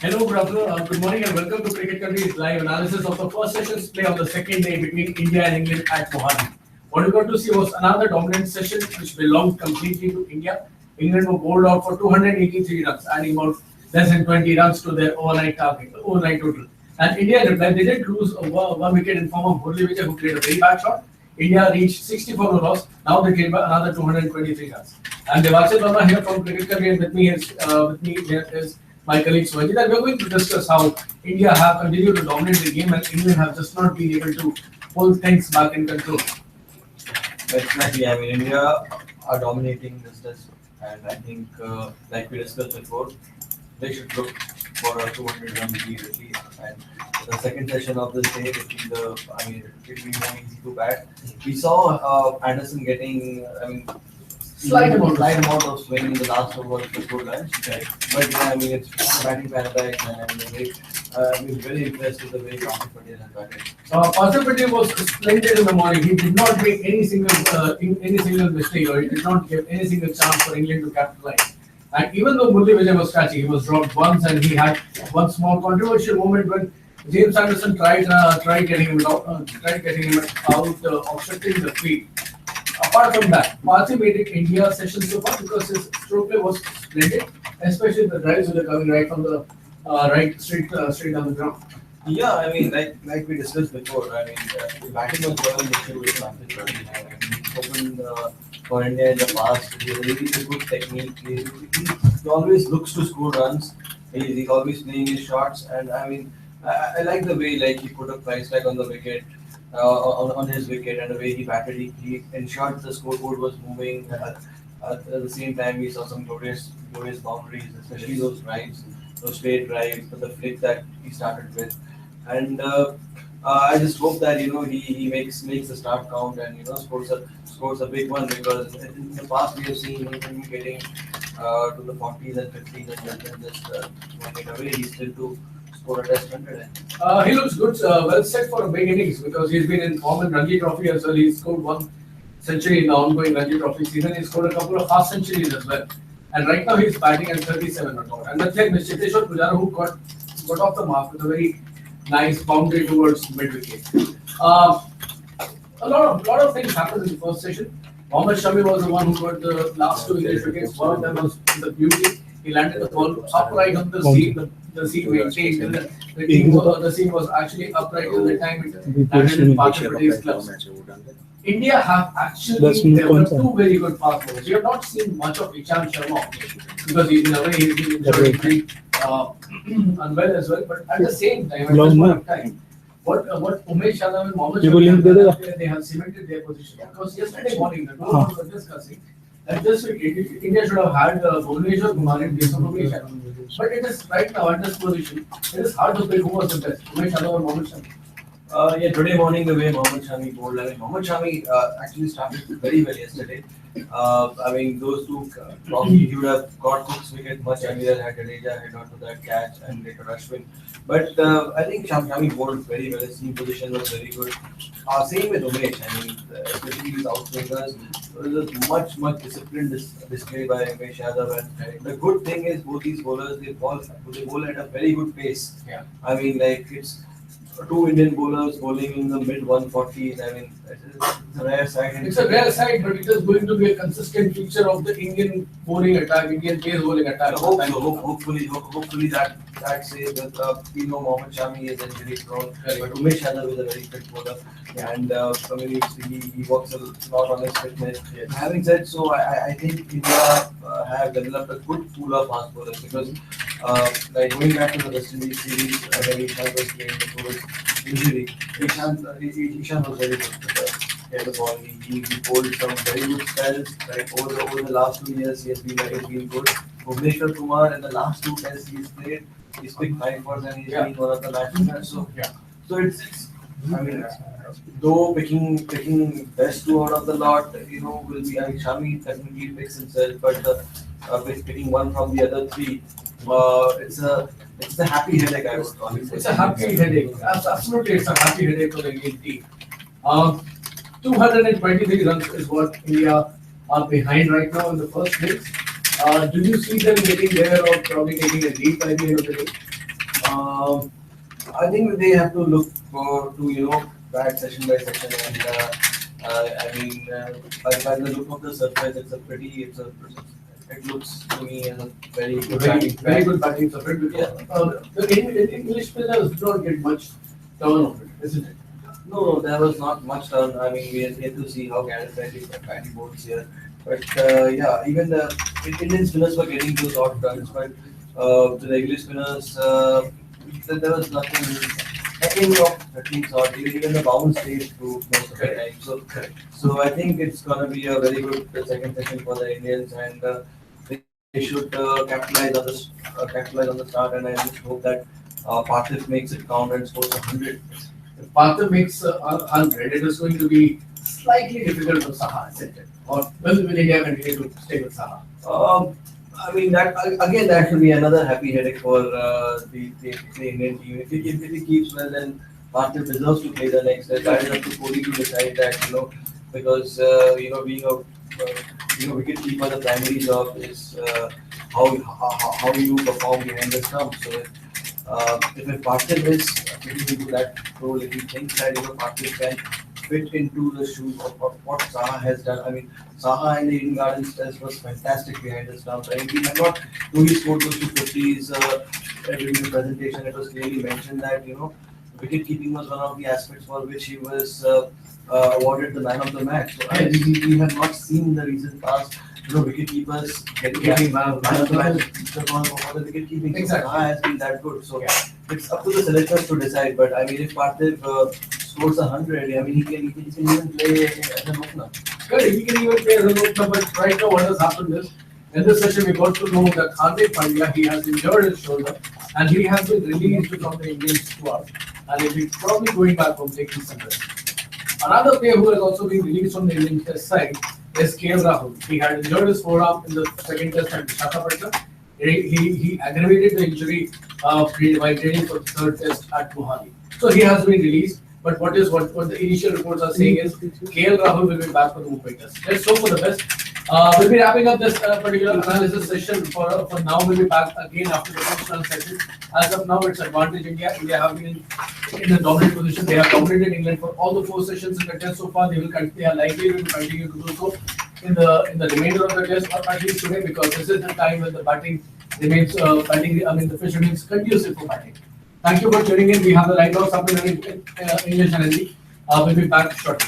Hello, good afternoon, good morning, and welcome to Cricket Country's live analysis of the first session's play on the second day between India and England at Mohali. What we got to see was another dominant session which belonged completely to India. England were bowled out for 283 runs, adding about less than 20 runs to their overnight target, overnight total. And India replied, they did lose one wicket in form of Murali Vijay, who played a very bad shot. India reached 64 no loss. Now they gained by another 223 runs. And Devachit Verma here from Cricket Country, and with me here is my colleague Swajit, and we're going to discuss how India have continued to dominate the game and England have just not been able to pull things back in control. Exactly. I mean, India are dominating this test, and I think, like we discussed before, they should look for a 200 run lead at least. And the second session of this day, it will be more easy to bat. We saw Anderson getting, Slight amount of swing in the last over of the good lunch. Right. But yeah, I mean, it's batting paradise, and I was very impressed with the way Hardik Patel has batted. Parthib Patel was splendid in the morning. He did not make any single mistake, or he did not give any single chance for England to capitalize. And even though Murali Vijay was catching, he was dropped once, and he had one small controversial moment when James Anderson tried getting him out, obstructing the field. Apart from that, Parthi made it India session so far because his stroke play was splendid, especially the drives that are coming right from the straight down the ground. Yeah, I mean, like we discussed before, I mean, batting was never an issue with Patrick Patel. I mean, he's spoken for India in the past. He has a really good technique. He always looks to score runs. He's always playing his shots, and I mean, I like the way like he put a price tag on the wicket. On his wicket, and the way he batted, he ensured the scoreboard was moving. At the same time, we saw some glorious boundaries, especially those drives, those straight drives, the flick that he started with. And I just hope that he makes the start count, and scores a big one, because in the past we have seen him getting to the 40s and 50s and then just running away. He's still to score a test 100. He looks good, well set for a big innings because he's been in form in Ranji Trophy as well. He scored one century in the ongoing Ranji Trophy season. He scored a couple of half centuries as well. And right now he's batting at 37 not out. And that's like Chiteshwar Pujara, who got off the mark with a very nice boundary towards mid wicket. A lot of things happened in the first session. Mohammad Shami was the one who got the last two English wickets. One of them was the beauty. He landed the ball upright on the seam. The seam maintained. The seam was actually upright till the time it landed in Parthib Patel's gloves. India have actually developed two very good fast bowlers. We have not seen much of Ishant Sharma because he's in a way he's been injured unwell as well. But at the same time, at this point of time, what Umesh Yadav and Mohammad Shami they have cemented their position. Because yesterday morning, the two of us were discussing that this week India should have had Bhuvneshwar Kumar in place of Umesh Yadav. But it is right now at this position, it is hard to pick who was the best, Umesh Yadav or Mohammad Shami. Today morning the way Mohammad Shami bowled, I mean, Mohammad Shami actually started very well yesterday. I mean, those two probably he would have got this wicket much earlier had Jadeja hit onto that catch and later Ashwin. But I think Shami bowled very well. His team position was very good. Same with Umesh. I mean, especially his outswingers. There was a much disciplined display by Umesh Yadav. And the good thing is both these bowlers they bowl at a very good pace. Yeah. I mean, like it's two Indian bowlers bowling in the mid 140s. I mean, it's a rare sight. It's a rare sight, but it is going to be a consistent feature of the Indian bowling attack, Indian pace bowling attack. Hopefully that says that Mohammad Shami is injury prone, but Umesh Yadav is a very fit bowler, and he works a lot on his fitness. Yes. Having said so, I think India have developed a good pool of fast bowlers because. Like going back to the West Indies series, when Ishant was playing before his injury, Ishant was very good with the ball. He bowled some very good spells. Like over the last 2 years, he has been good. Bhuvneshwar Kumar in the last two tests he's played, he's picked 5 balls and he's been one of the match winners. So it's I mean, though picking best two out of the lot, will be. I mean, Shami technically picks himself, but picking one from the other three. It's a happy headache, I would call it. It's a happy headache. Absolutely, it's a happy headache for the Indian team. 223 runs is what India are behind right now in the first innings. Do you see them getting there or probably taking a lead by the end of the day? I think they have to look for to bat session by session, and by the look of the surface, it looks to me as a very good Very good batting surface because the English spinners don't get much turn of it, isn't it? No, there was not much turn. I mean, we are yet to see how Gareth Riley batting boards here. But yeah, even the Indian spinners were getting those odd runs, but the English spinners, there was nothing of 13 odd. Even the bounce stayed through most of the time. So I think it's gonna be a very good second session for the Indians, and they should capitalize on the start. And I just hope that Parthiv makes it count and scores 100. If Partha makes 100, it is going to be slightly difficult for Saha, isn't it? Or will India continue to stay with Saha? I mean that again, that will be another happy headache for the Indian team. If he keeps well, then Parthiv deserves to play the next test. That is up to Kohli to decide that, because being a wicket keeper, the primary job is how you perform behind the stump. So if Parthiv is fitting into that role, if he thinks that Parthiv can fit into the shoes of what Saha has done. I mean, Saha in the Eden Gardens test was fantastic behind the stumps. I mean, he had not only scored those 250s during the presentation. It was clearly mentioned that wicket keeping was one of the aspects for which he was awarded the man of the match. So we have not seen in the recent past wicket keepers getting man of the match for the wicket keeping. Exactly. Saha has been that good. So it's up to the selectors to decide. But I mean, if Parthiv scores 100, I mean, he can even play as an opener. Good, he can even play as an opener, but right now what has happened is, in this session we got to know that Hardik Pandya, he has injured his shoulder and he has been released from the Indian squad and he will probably going back home taking some rest. Another player who has also been released from the Indian test side is KL Rahul. He had injured his forearm in the second test at Visakhapatnam. He aggravated the injury while training for the third test at Mohali. So he has been released. But what the initial reports are saying is KL Rahul will be back for the Mumbai test. Let's hope for the best. We'll be wrapping up this particular analysis session for now. We'll be back again after the first session. As of now, it's advantage India. India have been in a dominant position. They have dominated England for all the 4 sessions in the test so far. They are likely to continue to do so in the remainder of the test, or at least today, because this is the time when the batting remains the pitch remains conducive for batting. Thank you for tuning in. We have the line outs up in English and Hindi. We'll be back shortly.